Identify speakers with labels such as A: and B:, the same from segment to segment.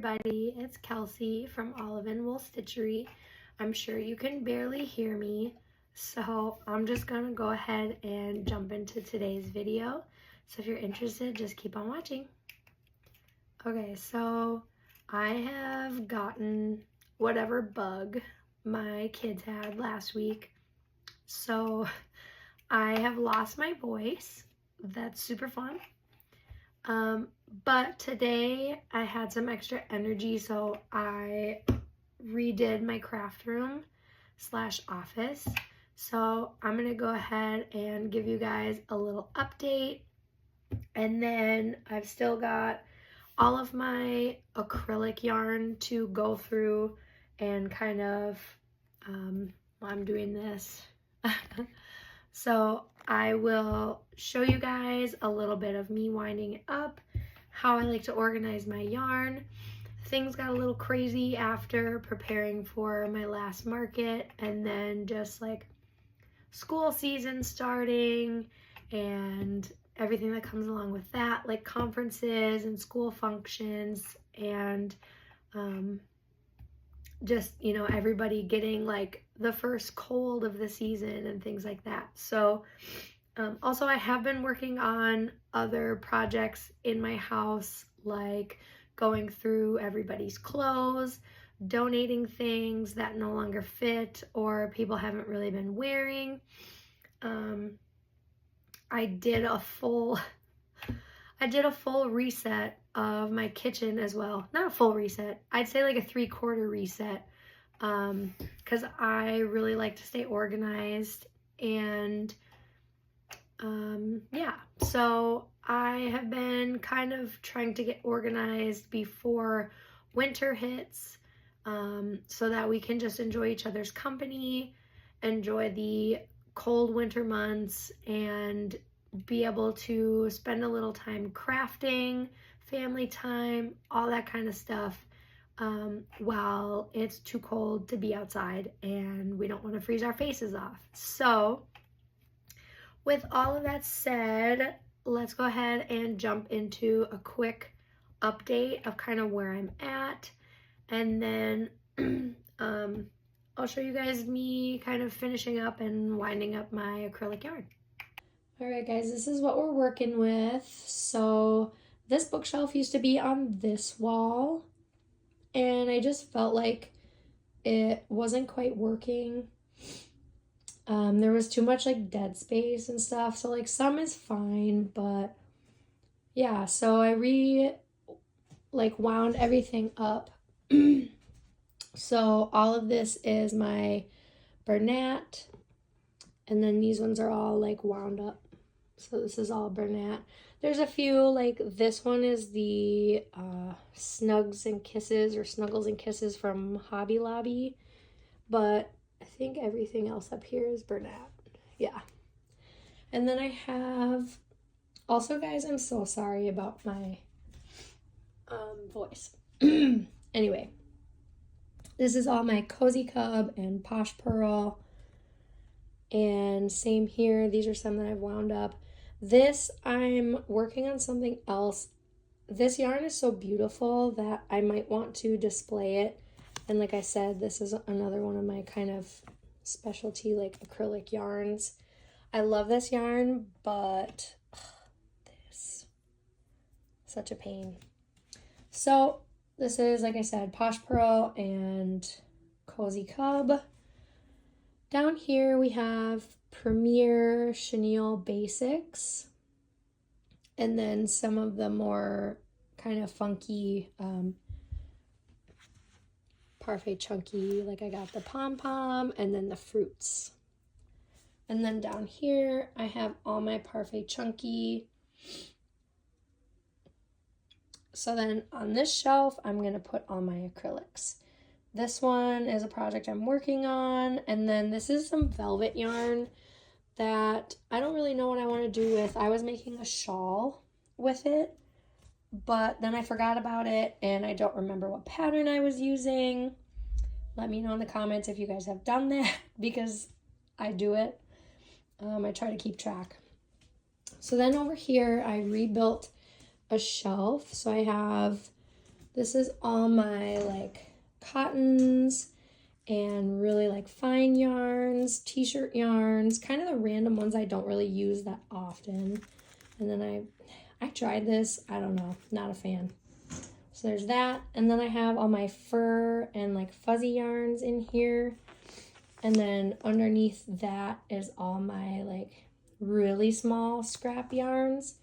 A: everybody, it's Kelsey from Olive Wool Stitchery. I'm sure you can barely hear me, so I'm just gonna go ahead and jump into today's video. So if you're interested, just keep on watching. Okay, so I have gotten whatever bug my kids had last week. So I have lost my voice. That's super fun. But today I had some extra energy, so I redid my craft room / office. So I'm gonna go ahead and give you guys a little update. And then I've still got all of my acrylic yarn to go through and kind of, while I'm doing this. So I will show you guys a little bit of me winding it up, how I like to organize my yarn. Things got a little crazy after preparing for my last market, and then just like school season starting and everything that comes along with that, like conferences and school functions, and just, you know, everybody getting like the first cold of the season and things like that. So also I have been working on other projects in my house, like going through everybody's clothes, donating things that no longer fit or people haven't really been wearing. I did a full reset of my kitchen as well. Not a full reset. I'd say like a 3/4 reset, because I really like to stay organized. And yeah, so I have been kind of trying to get organized before winter hits, so that we can just enjoy each other's company, enjoy the cold winter months, and be able to spend a little time crafting, family time, all that kind of stuff, while it's too cold to be outside and we don't want to freeze our faces off. So with all of that said, let's go ahead and jump into a quick update of kind of where I'm at, and then I'll show you guys me kind of finishing up and winding up my acrylic yarn. All right, guys, this is what we're working with. So this bookshelf used to be on this wall, and I just felt like it wasn't quite working. There was too much like dead space and stuff. So like some is fine, but yeah, so I wound everything up. So all of this is my Bernat, and then these ones are all like wound up. So this is all Bernat. There's a few, like this one is the Snuggles and Kisses from Hobby Lobby, but I think everything else up here is Bernat. Yeah. And then I have, also guys, I'm so sorry about my voice. Anyway, this is all my Cozy Cub and Posh Pearl. And same here, these are some that I've wound up. This, I'm working on something else. This yarn is so beautiful that I might want to display it. And like I said, this is another one of my kind of specialty like acrylic yarns. I love this yarn, but this, such a pain. So this is, like I said, Posh Pearl and Cozy Cub. Down here we have Premier Chenille Basics, and then some of the more kind of funky Parfait Chunky, like I got the Pom Pom and then the Fruits. And then down here I have all my Parfait Chunky. So then on this shelf I'm going to put all my acrylics. This one is a project I'm working on, and then this is some velvet yarn that I don't really know what I want to do with. I was making a shawl with it, but then I forgot about it and I don't remember what pattern I was using. Let me know in the comments if you guys have done that, because I do it. I try to keep track. So then over here I rebuilt a shelf. So I have This is all my like cottons and really like fine yarns, t-shirt yarns, kind of the random ones I don't really use that often. And then I tried this, I don't know, not a fan. So there's that, and then I have all my fur and like fuzzy yarns in here. And then underneath that is all my like really small scrap yarns.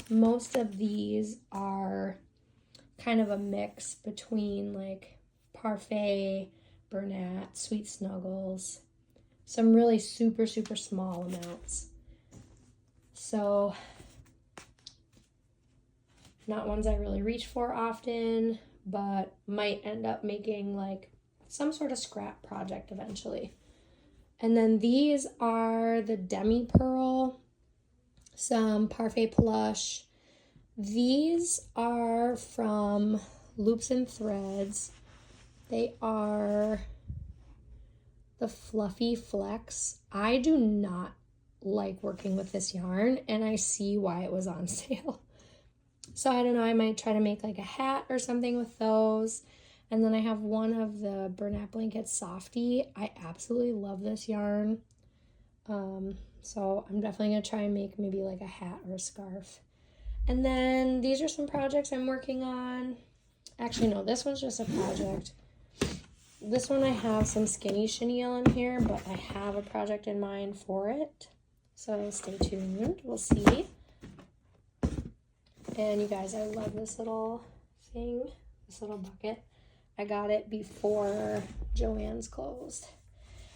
A: Most of these are kind of a mix between like Parfait, Bernat, Sweet Snuggles, some really super, super small amounts. So not ones I really reach for often, but might end up making like some sort of scrap project eventually. And then these are the demi pearl, some Parfait plush. These are from Loops and Threads. They are the Fluffy Flex. I do not like working with this yarn, and I see why it was on sale. So I don't know, I might try to make like a hat or something with those. And then I have one of the Bernat Blanket Softy. I absolutely love this yarn. So I'm definitely going to try and make maybe like a hat or a scarf. And then these are some projects I'm working on. Actually, no, this one's just a project. This one I have some skinny chenille in here, but I have a project in mind for it. So stay tuned. We'll see. And you guys, I love this little thing, this little bucket. I got it before Joann's closed.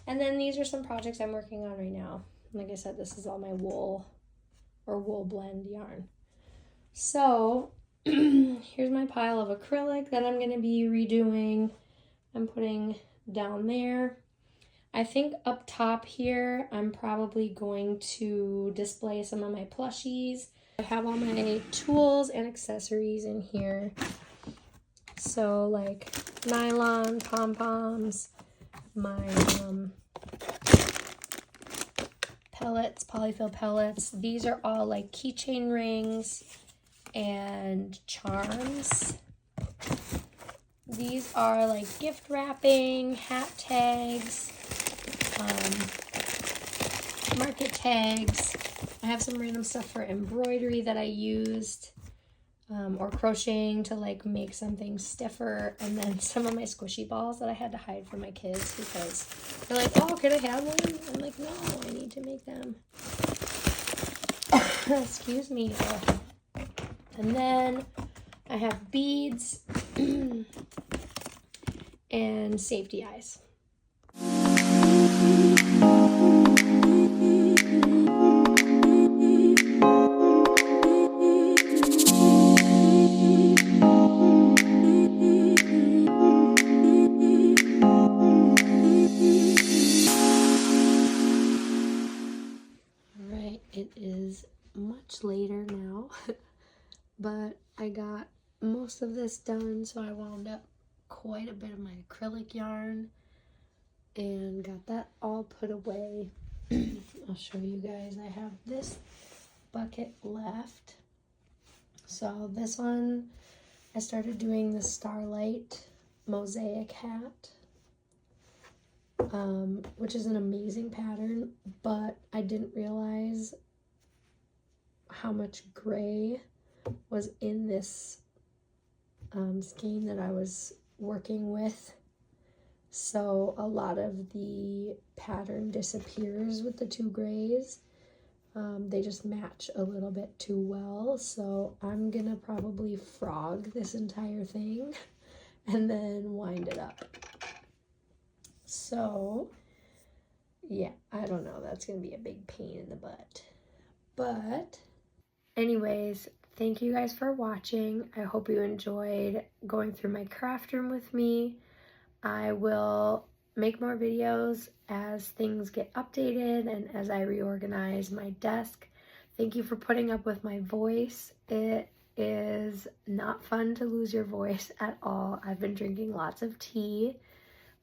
A: And then these are some projects I'm working on right now. Like I said, this is all my wool or wool blend yarn. So here's my pile of acrylic that I'm going to be redoing. I'm putting down there. I think up top here, I'm probably going to display some of my plushies. I have all my tools and accessories in here. So like nylon pom-poms, my pellets, polyfill pellets. These are all like keychain rings and charms. These are like gift wrapping, hat tags, market tags. I have some random stuff for embroidery that I used or crocheting to like make something stiffer, and then some of my squishy balls that I had to hide from my kids because they're like, oh, can I have one? I'm like, no, I need to make them. Excuse me. And then I have beads and safety eyes. It is much later now, but I got most of this done, so I wound up quite a bit of my acrylic yarn and got that all put away. I'll show you guys. I have this bucket left. So this one, I started doing the Starlight mosaic hat, which is an amazing pattern, but I didn't realize how much gray was in this skein that I was working with. So a lot of the pattern disappears with the two grays. They just match a little bit too well. So I'm gonna probably frog this entire thing and then wind it up. So yeah, I don't know. That's gonna be a big pain in the butt. But anyways, thank you guys for watching. I hope you enjoyed going through my craft room with me. I will make more videos as things get updated and as I reorganize my desk. Thank you for putting up with my voice. It is not fun to lose your voice at all. I've been drinking lots of tea.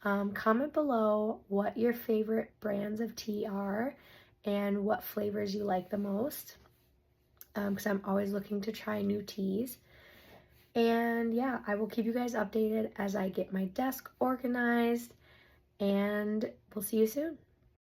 A: Comment below what your favorite brands of tea are and what flavors you like the most, because I'm always looking to try new teas. And yeah, I will keep you guys updated as I get my desk organized, and we'll see you soon.